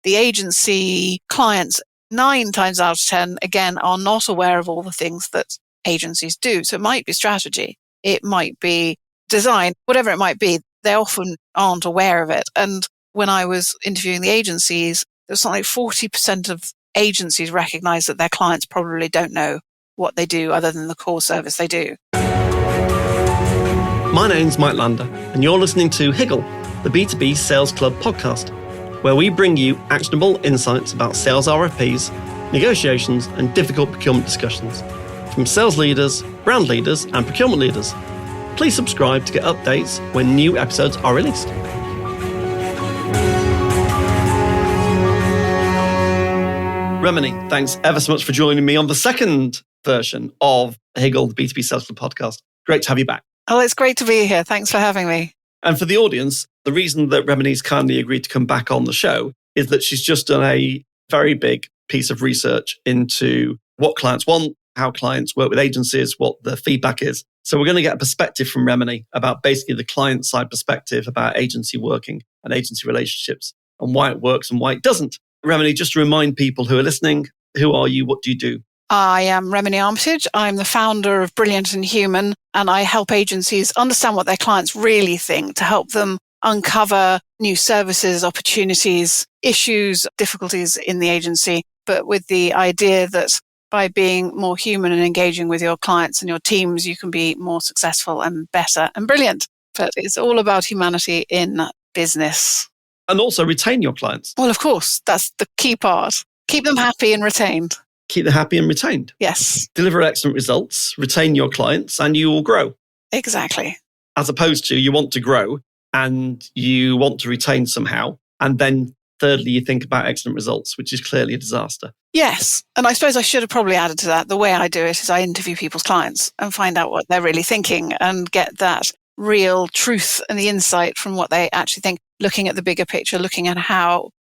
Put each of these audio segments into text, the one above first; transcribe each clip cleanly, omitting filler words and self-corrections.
the agency clients, 9 times out of 10, again, are not aware of all the things that agencies do. So it might be strategy, it might be design, whatever it might be. They often aren't aware of it. And when I was interviewing the agencies, there was something like 40% of agencies recognize that their clients probably don't know what they do other than the core service they do. My name's Mike Lander, and you're listening to Higgle, the B2B Sales Club podcast, where we bring you actionable insights about sales RFPs, negotiations, and difficult procurement discussions from sales leaders, brand leaders, and procurement leaders. Please subscribe to get updates when new episodes are released. Remeny, thanks ever so much for joining me on the second version of Higgle, the B2B Sales Club podcast. Great to have you back. Oh, it's great to be here. Thanks for having me. And for the audience, the reason that Remeny's kindly agreed to come back on the show is that she's just done a very big piece of research into what clients want, how clients work with agencies, what the feedback is. So we're going to get a perspective from Remeny about basically the client side perspective about agency working and agency relationships and why it works and why it doesn't. Remeny, just to remind people who are listening, who are you? What do you do? I am Remeny Armitage. I'm the founder of Brilliant and Human, and I help agencies understand what their clients really think to help them uncover new services, opportunities, issues, difficulties in the agency, but with the idea that by being more human and engaging with your clients and your teams, you can be more successful and better and brilliant. But it's all about humanity in business. And also retain your clients. Well, of course, that's the key part. Keep them happy and retained. Keep them happy and retained. Yes. Deliver excellent results, retain your clients, and you will grow. Exactly. As opposed to you want to grow and you want to retain somehow. And then thirdly, you think about excellent results, which is clearly a disaster. Yes. And I suppose I should have probably added to that. The way I do it is I interview people's clients and find out what they're really thinking and get that real truth and the insight from what they actually think, looking at the bigger picture, looking at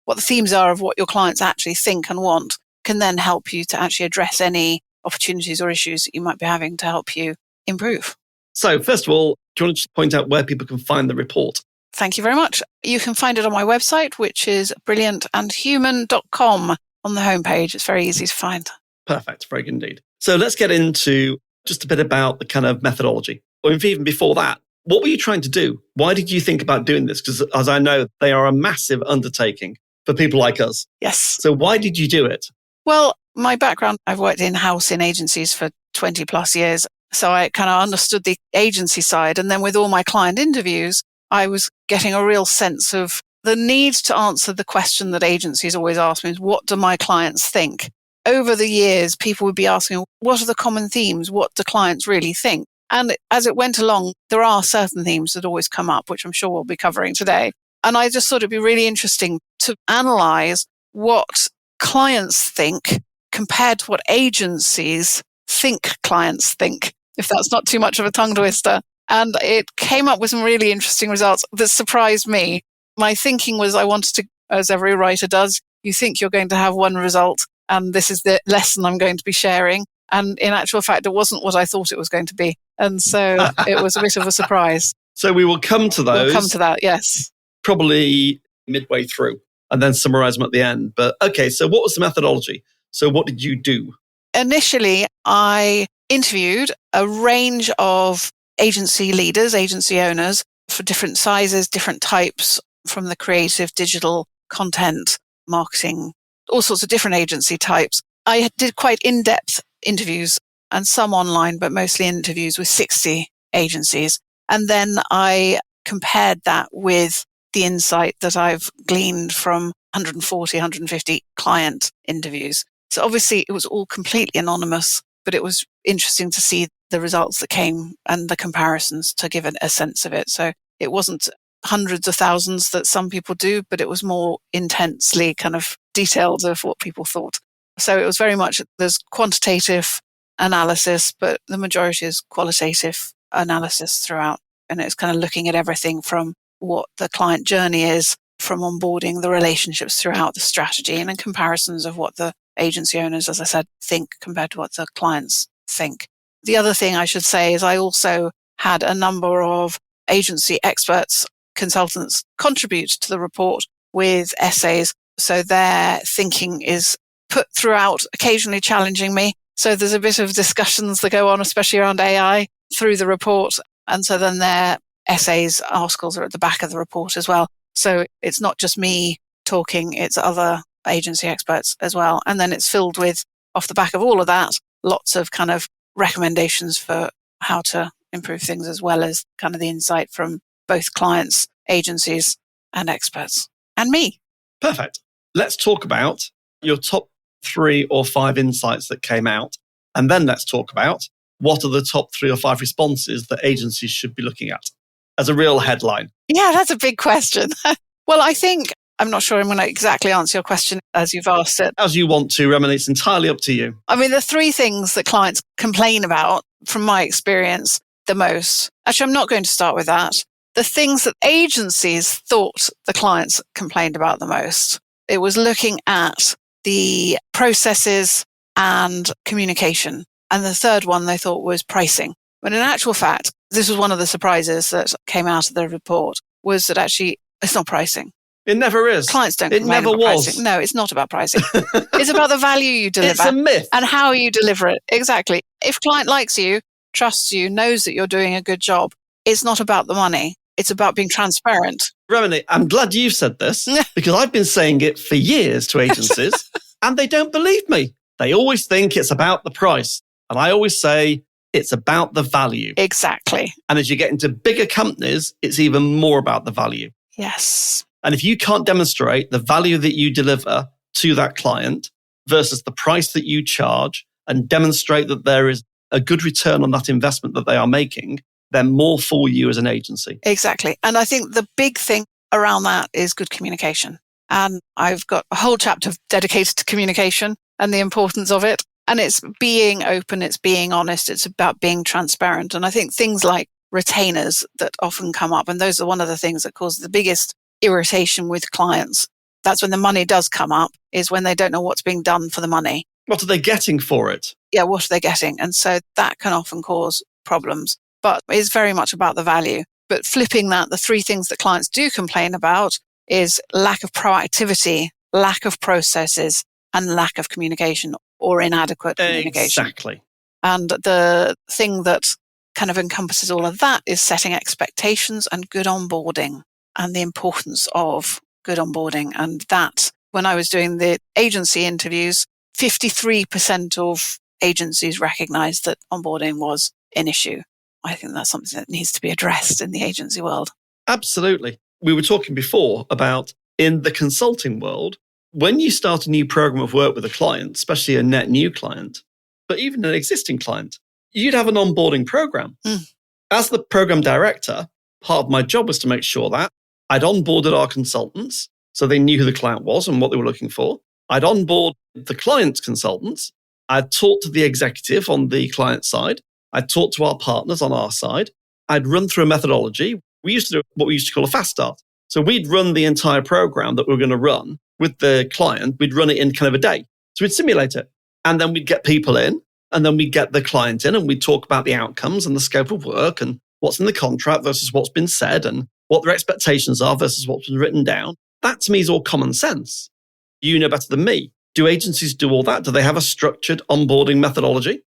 what the themes are of what your clients actually think and want, can then help you to actually address any opportunities or issues that you might be having to help you improve. So first of all, do you want to just point out where people can find the report? Thank you very much. You can find it on my website, which is brilliantandhuman.com on the homepage. It's very easy to find. Perfect. Very good indeed. So let's get into just a bit about the kind of methodology. Or even before that, what were you trying to do? Why did you think about doing this? Because as I know, they are a massive undertaking for people like us. Yes. So why did you do it? Well, my background, I've worked in-house in agencies for 20 plus years. So I kind of understood the agency side. And then with all my client interviews, I was getting a real sense of the need to answer the question that agencies always ask me is, what do my clients think? Over the years, people would be asking, what are the common themes? What do clients really think? And as it went along, there are certain themes that always come up, which I'm sure we'll be covering today. And I just thought it'd be really interesting to analyze what clients think compared to what agencies think clients think, if that's not too much of a tongue twister. And it came up with some really interesting results that surprised me. My thinking was I wanted to, as every writer does, you think you're going to have one result, and this is the lesson I'm going to be sharing. And in actual fact, it wasn't what I thought it was going to be. And so it was a bit of a surprise. So we will come to those. We'll come to that, yes. Probably midway through and then summarize them at the end. But okay, so what was the methodology? So what did you do? Initially, I interviewed a range of agency leaders, agency owners for different sizes, different types, from the creative, digital, content, marketing, all sorts of different agency types. I did quite in-depth interviews and some online, but mostly interviews with 60 agencies. And then I compared that with the insight that I've gleaned from 140, 150 client interviews. So obviously it was all completely anonymous, but it was interesting to see the results that came and the comparisons to give a sense of it. So it wasn't hundreds of thousands that some people do, but it was more intensely kind of detailed of what people thought. So it was very much, there's quantitative analysis, but the majority is qualitative analysis throughout. And it's kind of looking at everything from what the client journey is, from onboarding, the relationships throughout, the strategy, and then comparisons of what the agency owners, as I said, think compared to what the clients think. The other thing I should say is I also had a number of agency experts, consultants contribute to the report with essays So their thinking is put throughout, occasionally challenging me. So there's a bit of discussions that go on, especially around AI, through the report. And so then their essays, articles are at the back of the report as well. So it's not just me talking, it's other agency experts as well. And then it's filled with, off the back of all of that, lots of kind of recommendations for how to improve things, as well as kind of the insight from both clients, agencies, and experts, and me. Perfect. Let's talk about your top 3 or 5 insights that came out. And then let's talk about what are the top 3 or 5 responses that agencies should be looking at as a real headline. Yeah, that's a big question. Well, I think, I'm not sure I'm going to exactly answer your question as you've asked it. As you want to, Remeny, it's entirely up to you. I mean, the 3 things that clients complain about, from my experience, the most. Actually, I'm not going to start with that. The things that agencies thought the clients complained about the most. It was looking at the processes and communication. And the third one they thought was pricing. But in actual fact, this was one of the surprises that came out of the report, was that actually it's not pricing. It never is. Clients don't It complain never about was. pricing. No, it's not about pricing. It's about the value you deliver. It's a myth. And how you deliver it. Exactly. If client likes you, trusts you, knows that you're doing a good job, it's not about the money. It's about being transparent. Remeny, I'm glad you've said this because I've been saying it for years to agencies and they don't believe me. They always think it's about the price. And I always say it's about the value. Exactly. And as you get into bigger companies, it's even more about the value. Yes. And if you can't demonstrate the value that you deliver to that client versus the price that you charge and demonstrate that there is a good return on that investment that they are making, then more for you as an agency. Exactly. And I think the big thing around that is good communication. And I've got a whole chapter dedicated to communication and the importance of it. And it's being open, it's being honest, it's about being transparent. And I think things like retainers that often come up, and those are one of the things that cause the biggest irritation with clients. That's when the money does come up, is when they don't know what's being done for the money. What are they getting for it? Yeah, what are they getting? And so that can often cause problems, but it's very much about the value. But flipping that, the 3 things that clients do complain about is lack of proactivity, lack of processes, and lack of communication or inadequate communication. Exactly. And the thing that kind of encompasses all of that is setting expectations and good onboarding, and the importance of good onboarding. And that, when I was doing the agency interviews, 53% of agencies recognized that onboarding was an issue. I think that's something that needs to be addressed in the agency world. Absolutely. We were talking before about in the consulting world, when you start a new program of work with a client, especially a net new client, but even an existing client, you'd have an onboarding program. As the program director, part of my job was to make sure that I'd onboarded our consultants so they knew who the client was and what they were looking for. I'd onboard the client's consultants. I'd talk to the executive on the client side. I'd talk to our partners on our side. I'd run through a methodology. We used to do what we used to call a fast start. So we'd run the entire program that we were going to run with the client. We'd run it in kind of a day. So we'd simulate it. And then we'd get people in, and then we'd get the client in, and we'd talk about the outcomes and the scope of work and what's in the contract versus what's been said and what their expectations are versus what's been written down. That to me is all common sense. You know better than me. Do agencies do all that? Do they have a structured onboarding methodology?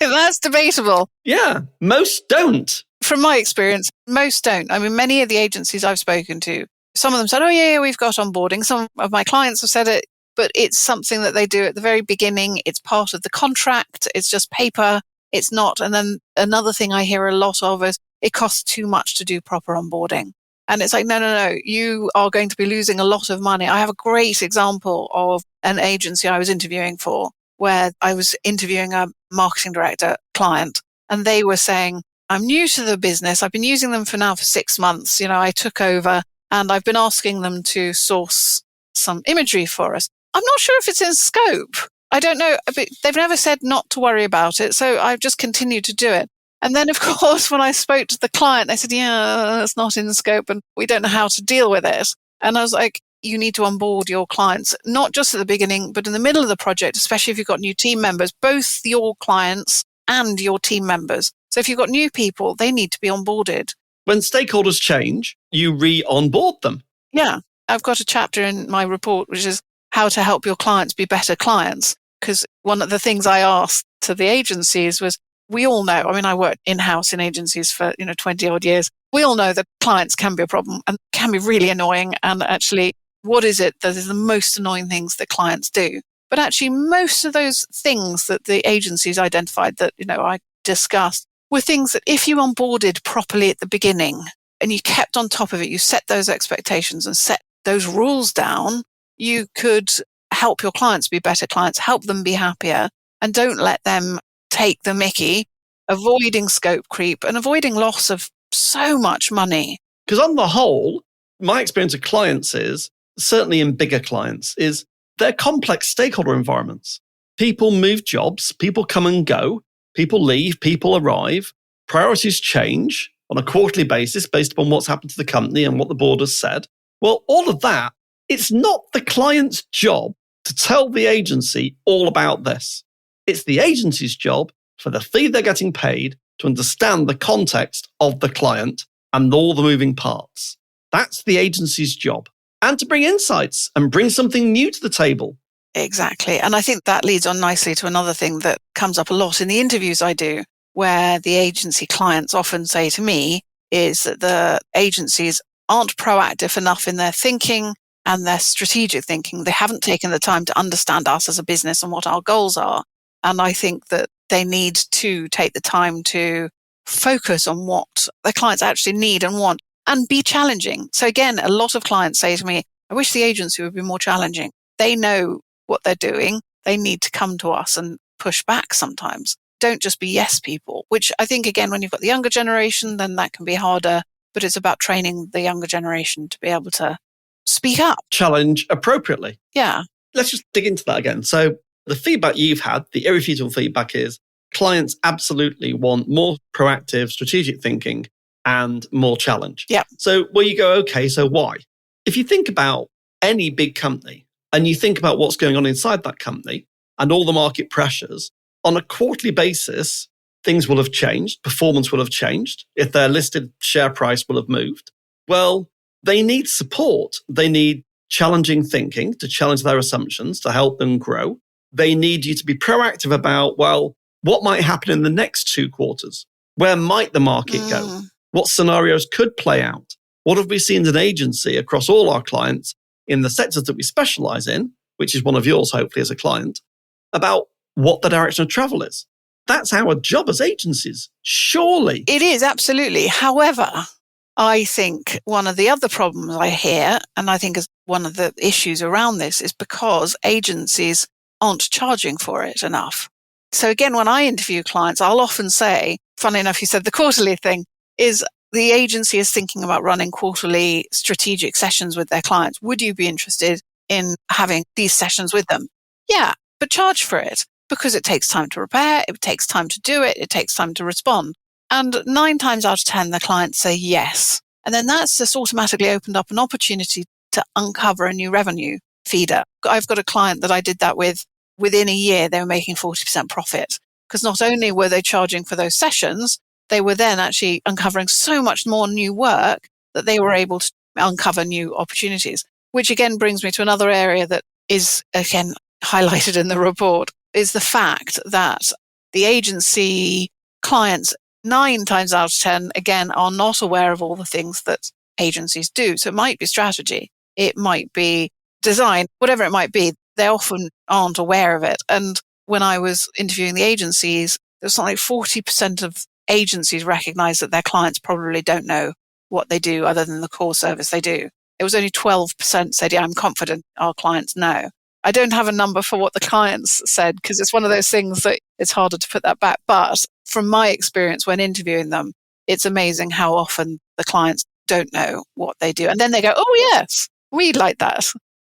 That's debatable. Yeah, most don't. From my experience, most don't. I mean, many of the agencies I've spoken to, some of them said, oh yeah, we've got onboarding. Some of my clients have said it, but it's something that they do at the very beginning. It's part of the contract. It's just paper. It's not. And then another thing I hear a lot of is it costs too much to do proper onboarding. And it's like, no, you are going to be losing a lot of money. I have a great example of an agency I was interviewing for, where I was interviewing a marketing director client, and they were saying, I'm new to the business. I've been using them for 6 months. I took over and I've been asking them to source some imagery for us. I'm not sure if it's in scope. I don't know. They've never said not to worry about it. So I've just continued to do it. And then, of course, when I spoke to the client, they said, yeah, it's not in scope and we don't know how to deal with it. And I was like, you need to onboard your clients, not just at the beginning, but in the middle of the project, especially if you've got new team members, both your clients and your team members. So if you've got new people, they need to be onboarded. When stakeholders change, you re-onboard them. Yeah. I've got a chapter in my report, which is how to help your clients be better clients. Because one of the things I asked to the agencies was, we all know, I mean, I worked in-house in agencies for, 20 odd years. We all know that clients can be a problem and can be really annoying. And actually, what is it that is the most annoying things that clients do? But actually, most of those things that the agencies identified that, I discussed were things that if you onboarded properly at the beginning and you kept on top of it, you set those expectations and set those rules down, you could help your clients be better clients, help them be happier, and don't let them take the mickey, avoiding scope creep and avoiding loss of so much money. Because on the whole, my experience of clients is, certainly in bigger clients, is they're complex stakeholder environments. People move jobs, people come and go, people leave, people arrive, priorities change on a quarterly basis based upon what's happened to the company and what the board has said. Well, all of that, it's not the client's job to tell the agency all about this. It's the agency's job, for the fee they're getting paid, to understand the context of the client and all the moving parts. That's the agency's job. And to bring insights and bring something new to the table. Exactly. And I think that leads on nicely to another thing that comes up a lot in the interviews I do, where the agency clients often say to me is that the agencies aren't proactive enough in their thinking and their strategic thinking. They haven't taken the time to understand us as a business and what our goals are. And I think that they need to take the time to focus on what their clients actually need and want and be challenging. So again, a lot of clients say to me, I wish the agency would be more challenging. They know what they're doing. They need to come to us and push back sometimes. Don't just be yes people, which I think, again, when you've got the younger generation, then that can be harder. But it's about training the younger generation to be able to speak up. Challenge appropriately. Yeah. Let's just dig into that again. So the feedback you've had, the irrefutable feedback is clients absolutely want more proactive strategic thinking and more challenge. Yeah. So where you go, okay, so why? If you think about any big company and you think about what's going on inside that company and all the market pressures, on a quarterly basis, things will have changed. Performance will have changed. If their listed share price will have moved, well, they need support. They need challenging thinking to challenge their assumptions, to help them grow. They need you to be proactive about, well, what might happen in the next 2 quarters? Where might the market go? What scenarios could play out? What have we seen as an agency across all our clients in the sectors that we specialize in, which is one of yours, hopefully, as a client, about what the direction of travel is? That's our job as agencies, surely. It is, absolutely. However, I think one of the other problems I hear, and I think is one of the issues around this, is because agencies aren't charging for it enough. So again, when I interview clients, I'll often say, funny enough, you said the quarterly thing, is the agency is thinking about running quarterly strategic sessions with their clients. Would you be interested in having these sessions with them? Yeah, but charge for it, because it takes time to prepare, it takes time to do it takes time to respond. And 9 times out of 10, the clients say yes. And then that's just automatically opened up an opportunity to uncover a new revenue feeder. I've got a client that I did that with. Within a year, they were making 40% profit, because not only were they charging for those sessions, they were then actually uncovering so much more new work that they were able to uncover new opportunities, which again brings me to another area that is, again, highlighted in the report, is the fact that the agency clients 9 times out of 10, again, are not aware of all the things that agencies do. So it might be strategy, it might be design, whatever it might be. They often aren't aware of it. And when I was interviewing the agencies, there was something like 40% of agencies recognize that their clients probably don't know what they do other than the core service they do. It was only 12% said, yeah, I'm confident our clients know. I don't have a number for what the clients said, because it's one of those things that it's harder to put that back. But from my experience when interviewing them, it's amazing how often the clients don't know what they do. And then they go, oh, yes, we'd like that.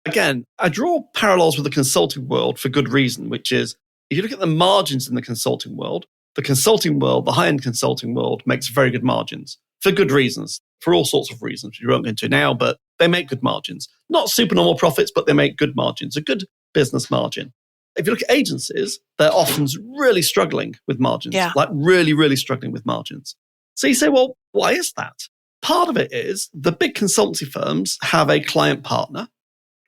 Again, I draw parallels with the consulting world for good reason, which is, if you look at the margins in the consulting world, the high-end consulting world makes very good margins for good reasons, for all sorts of reasons, which we won't go into now, but they make good margins. Not supernormal profits, but they make good margins, a good business margin. If you look at agencies, they're often really struggling with margins, like really, really struggling with margins. So you say, well, why is that? Part of it is the big consultancy firms have a client partner.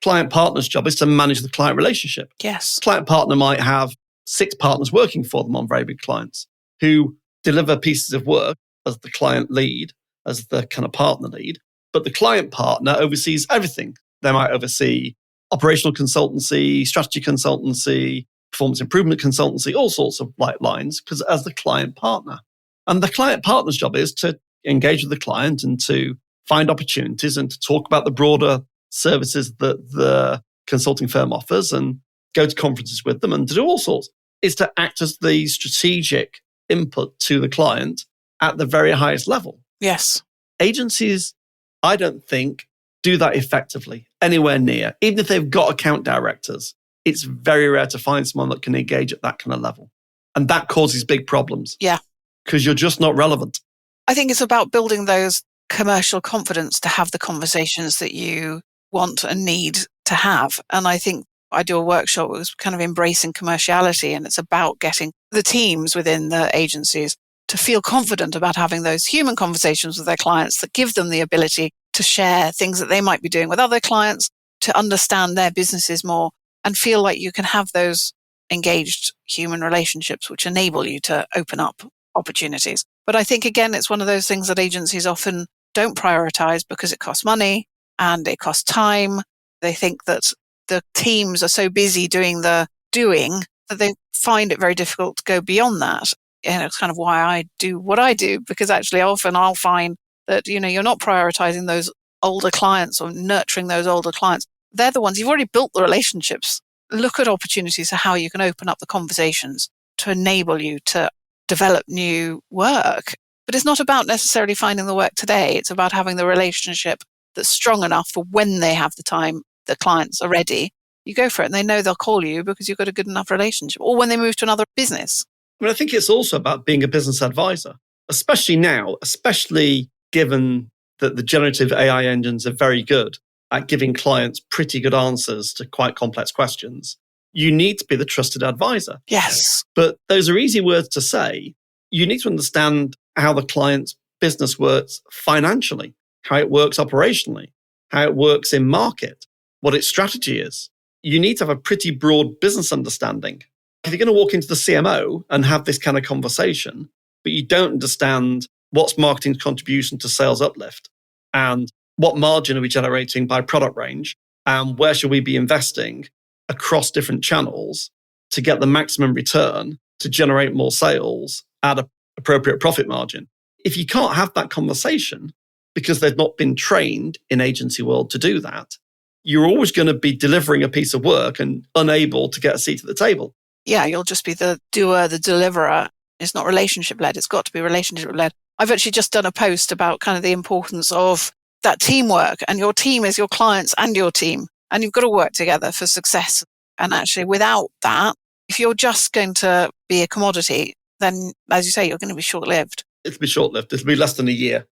Client partner's job is to manage the client relationship. Yes. Client partner might have 6 partners working for them on very big clients who deliver pieces of work as the client lead, as the kind of partner lead. But the client partner oversees everything. They might oversee operational consultancy, strategy consultancy, performance improvement consultancy, all sorts of lines, because as the client partner. And the client partner's job is to engage with the client and to find opportunities and to talk about the broader services that the consulting firm offers and go to conferences with them and to do all sorts. Is to act as the strategic input to the client at the very highest level. Yes. Agencies, I don't think, do that effectively anywhere near. Even if they've got account directors, it's very rare to find someone that can engage at that kind of level. And that causes big problems. Yeah. Because you're just not relevant. I think it's about building those commercial confidence to have the conversations that you want and need to have. And I think I do a workshop that was kind of embracing commerciality, and it's about getting the teams within the agencies to feel confident about having those human conversations with their clients that give them the ability to share things that they might be doing with other clients, to understand their businesses more and feel like you can have those engaged human relationships which enable you to open up opportunities. But I think, again, it's one of those things that agencies often don't prioritize because it costs money and it costs time. They think that the teams are so busy doing the doing that they find it very difficult to go beyond that. And it's kind of why I do what I do, because actually often I'll find that, you're not prioritizing those older clients or nurturing those older clients. They're the ones you've already built the relationships. Look at opportunities for how you can open up the conversations to enable you to develop new work. But it's not about necessarily finding the work today. It's about having the relationship that's strong enough for when they have the time, the clients are ready, you go for it and they know they'll call you because you've got a good enough relationship, or when they move to another business. I think it's also about being a business advisor, especially now, especially given that the generative AI engines are very good at giving clients pretty good answers to quite complex questions. You need to be the trusted advisor. Yes. But those are easy words to say. You need to understand how the client's business works financially, how it works operationally, how it works in market, what its strategy is. You need to have a pretty broad business understanding. If you're going to walk into the CMO and have this kind of conversation, but you don't understand what's marketing's contribution to sales uplift and what margin are we generating by product range and where should we be investing across different channels to get the maximum return to generate more sales at an appropriate profit margin. If you can't have that conversation because they've not been trained in agency world to do that, you're always going to be delivering a piece of work and unable to get a seat at the table. Yeah, you'll just be the doer, the deliverer. It's not relationship-led. It's got to be relationship-led. I've actually just done a post about kind of the importance of that teamwork, and your team is your clients and your team, and you've got to work together for success. And actually, without that, if you're just going to be a commodity, then, as you say, you're going to be short-lived. It'll be short-lived. It'll be less than a year.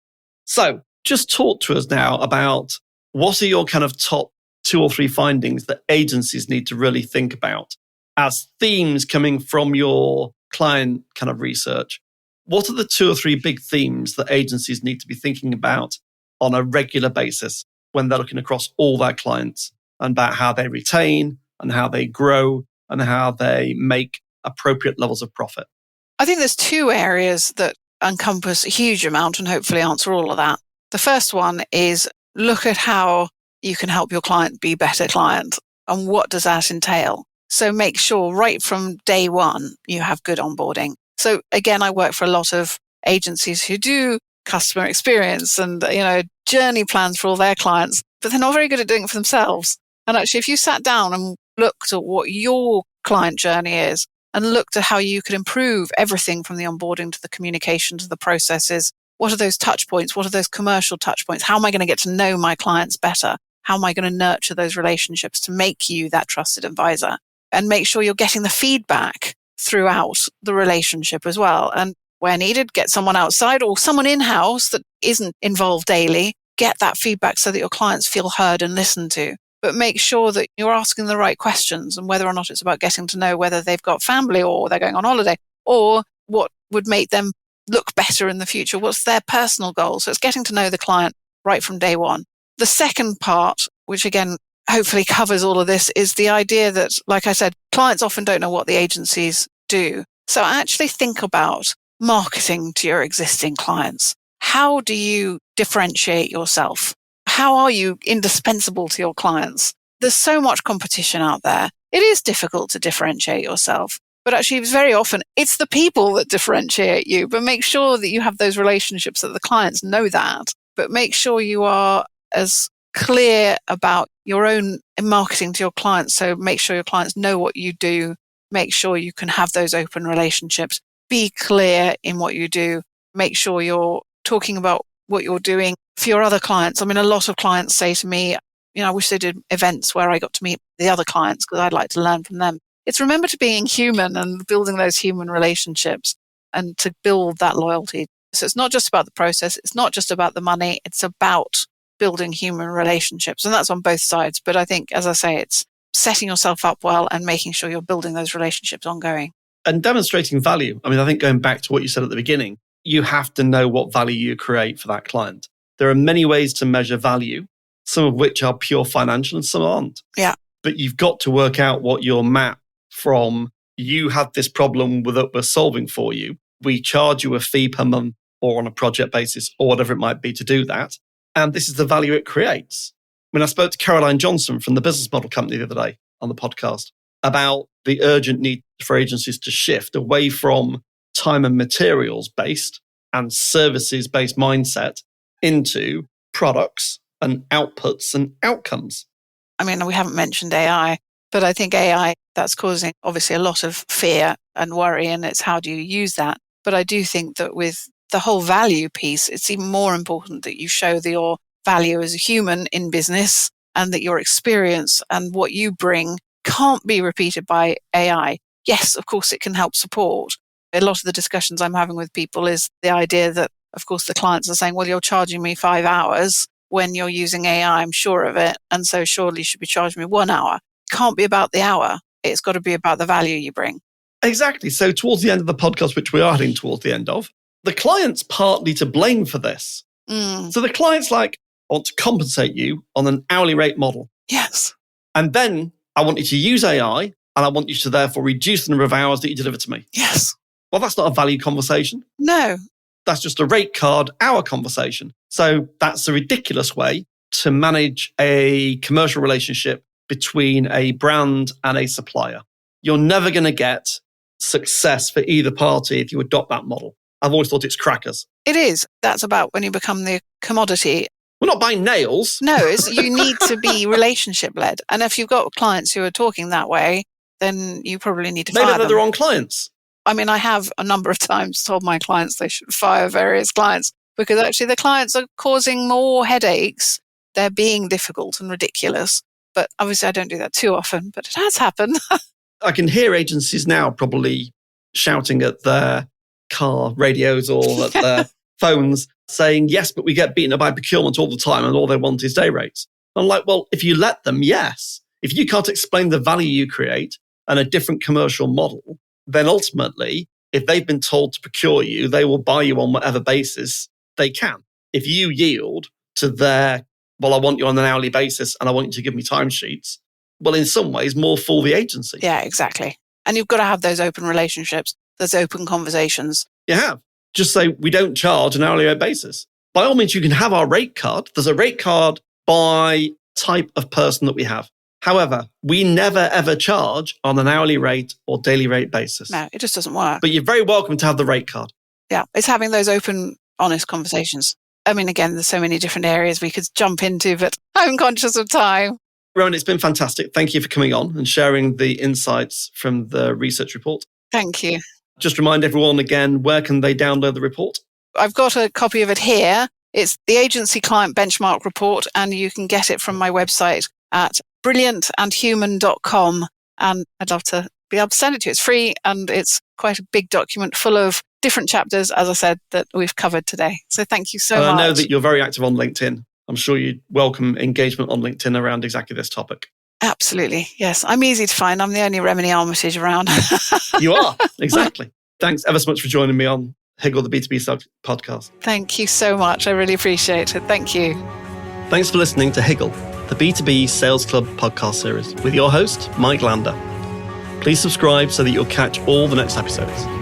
So just talk to us now about what are your kind of top 2 or 3 findings that agencies need to really think about as themes coming from your client kind of research. What are the 2 or 3 big themes that agencies need to be thinking about on a regular basis when they're looking across all their clients and about how they retain and how they grow and how they make appropriate levels of profit? I think there's 2 areas that encompass a huge amount and hopefully answer all of that. The first one is look at how you can help your client be a better client and what does that entail. So make sure right from day one you have good onboarding. So again, I work for a lot of agencies who do customer experience and journey plans for all their clients, but they're not very good at doing it for themselves. And actually, if you sat down and looked at what your client journey is and looked at how you could improve everything from the onboarding to the communication to the processes, what are those touch points? What are those commercial touch points? How am I going to get to know my clients better? How am I going to nurture those relationships to make you that trusted advisor? And make sure you're getting the feedback throughout the relationship as well. And where needed, get someone outside or someone in-house that isn't involved daily. Get that feedback so that your clients feel heard and listened to. But make sure that you're asking the right questions and whether or not it's about getting to know whether they've got family or they're going on holiday or what would make them look better in the future? What's their personal goals? So it's getting to know the client right from day one. The second part, which again, hopefully covers all of this, is the idea that, like I said, clients often don't know what the agencies do. So actually think about marketing to your existing clients. How do you differentiate yourself? How are you indispensable to your clients? There's so much competition out there. It is difficult to differentiate yourself, but actually very often it's the people that differentiate you. But make sure that you have those relationships, that the clients know that, but make sure you are as clear about your own marketing to your clients. So make sure your clients know what you do. Make sure you can have those open relationships. Be clear in what you do. Make sure you're talking about what you're doing for your other clients. I mean, a lot of clients say to me, I wish they did events where I got to meet the other clients because I'd like to learn from them. It's remember to being human and building those human relationships and to build that loyalty. So it's not just about the process. It's not just about the money. It's about building human relationships. And that's on both sides. But I think, as I say, it's setting yourself up well and making sure you're building those relationships ongoing. And demonstrating value. I mean, I think going back to what you said at the beginning, you have to know what value you create for that client. There are many ways to measure value, some of which are pure financial and some aren't. Yeah. But you've got to work out what your map from, you had this problem that we're solving for you. We charge you a fee per month or on a project basis or whatever it might be to do that. And this is the value it creates. When I spoke to Caroline Johnson from the Business Model Company the other day on the podcast about the urgent need for agencies to shift away from time and materials based and services based mindset into products and outputs and outcomes. I mean, we haven't mentioned AI, but I think AI, that's causing obviously a lot of fear and worry, and it's how do you use that? But I do think that with the whole value piece, it's even more important that you show that your value as a human in business and that your experience and what you bring can't be repeated by AI. Yes, of course, it can help support. A lot of the discussions I'm having with people is the idea that, of course, the clients are saying, well, you're charging me 5 hours when you're using AI, I'm sure of it. And so surely you should be charging me 1 hour. It can't be about the hour. It's got to be about the value you bring. Exactly. So towards the end of the podcast, which we are heading towards the end of, the client's partly to blame for this. So the client's like, I want to compensate you on an hourly rate model. Yes. And then I want you to use AI and I want you to therefore reduce the number of hours that you deliver to me. Yes. Well, that's not a value conversation. No. That's just a rate card hour conversation. So that's a ridiculous way to manage a commercial relationship between a brand and a supplier. You're never going to get success for either party if you adopt that model. I've always thought it's crackers. It is. That's about when you become the commodity. We're not buying nails. No, you need to be relationship led. And if you've got clients who are talking that way, then you probably need to fire them. Maybe they're the wrong clients. I mean, I have a number of times told my clients they should fire various clients because actually the clients are causing more headaches. They're being difficult and ridiculous. But obviously I don't do that too often, but it has happened. I can hear agencies now probably shouting at their car radios or at their phones saying, yes, but we get beaten up by procurement all the time and all they want is day rates. I'm like, well, if you let them, yes. If you can't explain the value you create and a different commercial model, then ultimately, if they've been told to procure you, they will buy you on whatever basis they can. If you yield to their, well, I want you on an hourly basis and I want you to give me timesheets, well, in some ways, more fool the agency. Yeah, exactly. And you've got to have those open relationships, those open conversations. You have. Just say, we don't charge an hourly rate basis. By all means, you can have our rate card. There's a rate card by type of person that we have. However, we never, ever charge on an hourly rate or daily rate basis. No, it just doesn't work. But you're very welcome to have the rate card. Yeah, it's having those open, honest conversations. I mean, again, there's so many different areas we could jump into, but I'm conscious of time. Rowan, it's been fantastic. Thank you for coming on and sharing the insights from the research report. Thank you. Just remind everyone again, where can they download the report? I've got a copy of it here. It's the Agency Client Benchmark Report, and you can get it from my website at brilliantandhuman.com. And I'd love to be able to send it to you. It's free, and it's quite a big document full of different chapters, as I said, that we've covered today. So thank you so much. I know that you're very active on LinkedIn. I'm sure you'd welcome engagement on LinkedIn around exactly this topic. Absolutely. Yes. I'm easy to find. I'm the only Remeny Armitage around. You are. Exactly. Thanks ever so much for joining me on Higgle, the B2B Sales podcast. Thank you so much. I really appreciate it. Thank you. Thanks for listening to Higgle, the B2B Sales Club podcast series with your host, Mike Lander. Please subscribe so that you'll catch all the next episodes.